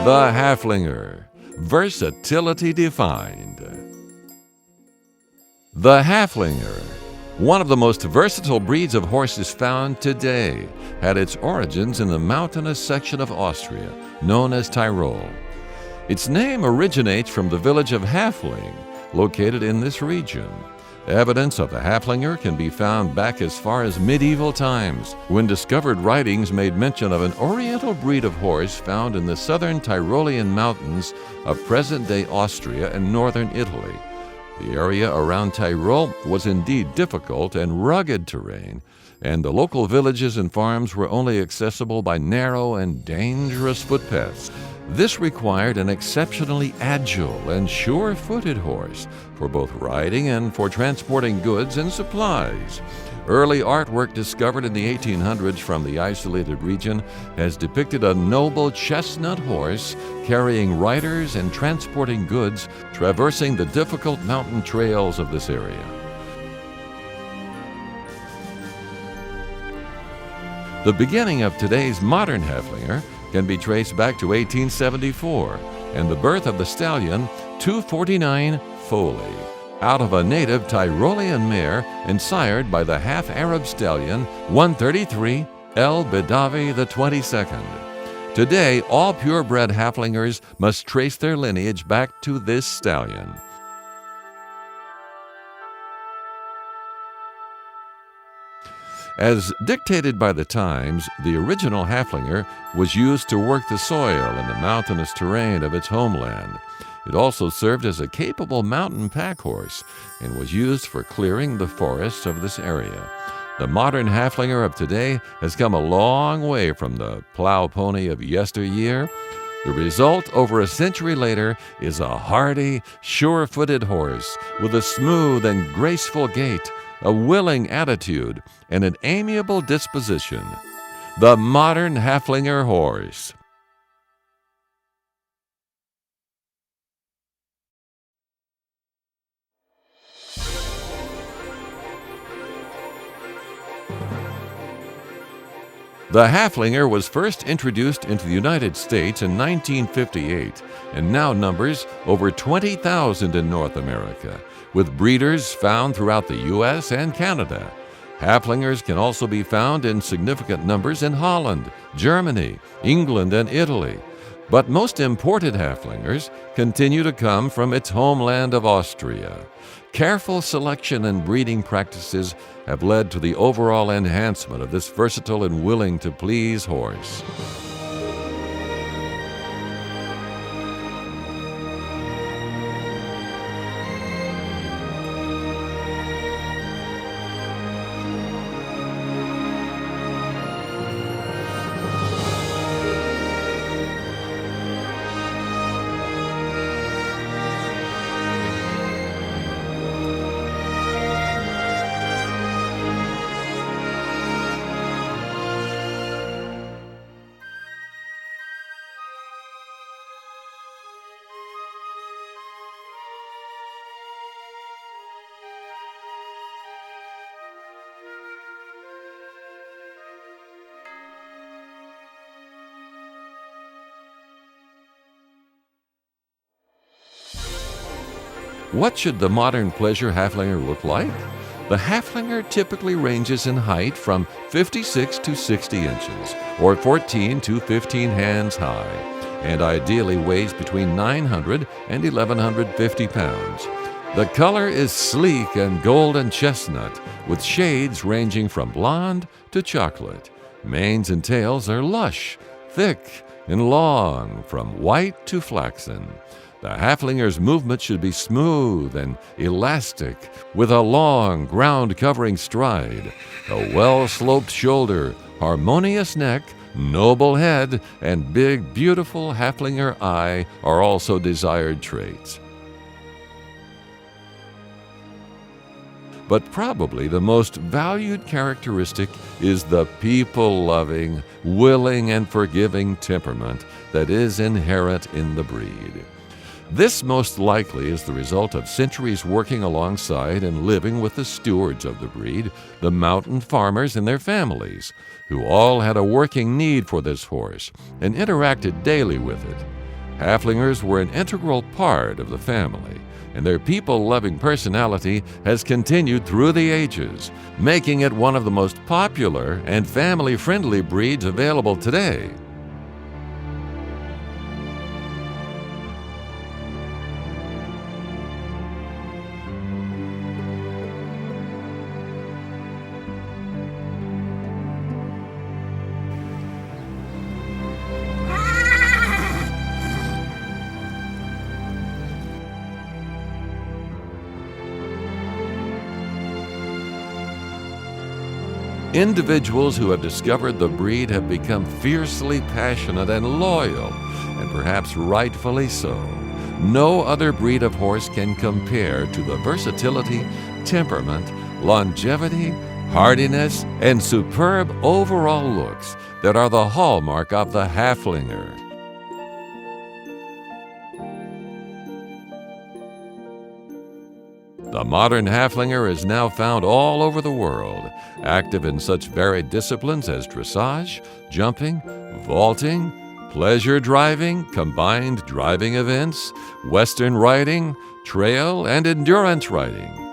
The Haflinger, versatility defined. The Haflinger, one of the most versatile breeds of horses found today, had its origins in the mountainous section of Austria, known as Tyrol. Its name originates from the village of Hafling, located in this region. Evidence of the Haflinger can be found back as far as medieval times, when discovered writings made mention of an oriental breed of horse found in the southern Tyrolean mountains of present-day Austria and northern Italy. The area around Tyrol was indeed difficult and rugged terrain, and the local villages and farms were only accessible by narrow and dangerous footpaths. This required an exceptionally agile and sure-footed horse for both riding and for transporting goods and supplies. Early artwork discovered in the 1800s from the isolated region has depicted a noble chestnut horse carrying riders and transporting goods, traversing the difficult mountain trails of this area. The beginning of today's modern Haflinger can be traced back to 1874 and the birth of the stallion 249 Foley, out of a native Tyrolean mare and sired by the half-Arab stallion 133 El Bedavi XXII. Today, all purebred Haflingers must trace their lineage back to this stallion. As dictated by the times, the original Haflinger was used to work the soil in the mountainous terrain of its homeland. It also served as a capable mountain pack horse and was used for clearing the forests of this area. The modern Haflinger of today has come a long way from the plow pony of yesteryear. The result, over a century later, is a hardy, sure-footed horse with a smooth and graceful gait, a willing attitude, and an amiable disposition. The modern Haflinger horse. The Haflinger was first introduced into the United States in 1958 and now numbers over 20,000 in North America, with breeders found throughout the U.S. and Canada. Haflingers can also be found in significant numbers in Holland, Germany, England, and Italy. But most imported Haflingers continue to come from its homeland of Austria. Careful selection and breeding practices have led to the overall enhancement of this versatile and willing to please horse. What should the modern pleasure Haflinger look like? The Haflinger typically ranges in height from 56 to 60 inches, or 14 to 15 hands high, and ideally weighs between 900 and 1,150 pounds. The color is sleek and golden chestnut, with shades ranging from blonde to chocolate. Manes and tails are lush, thick, and long, from white to flaxen. The Haflinger's movement should be smooth and elastic, with a long, ground-covering stride, a well-sloped shoulder, harmonious neck, noble head, and big, beautiful Haflinger eye are also desired traits. But probably the most valued characteristic is the people-loving, willing, and forgiving temperament that is inherent in the breed. This most likely is the result of centuries working alongside and living with the stewards of the breed, the mountain farmers and their families, who all had a working need for this horse and interacted daily with it. Haflingers were an integral part of the family, and their people-loving personality has continued through the ages, making it one of the most popular and family-friendly breeds available today. Individuals who have discovered the breed have become fiercely passionate and loyal, and perhaps rightfully so. No other breed of horse can compare to the versatility, temperament, longevity, hardiness, and superb overall looks that are the hallmark of the Haflinger. The modern Haflinger is now found all over the world, active in such varied disciplines as dressage, jumping, vaulting, pleasure driving, combined driving events, western riding, trail, and endurance riding.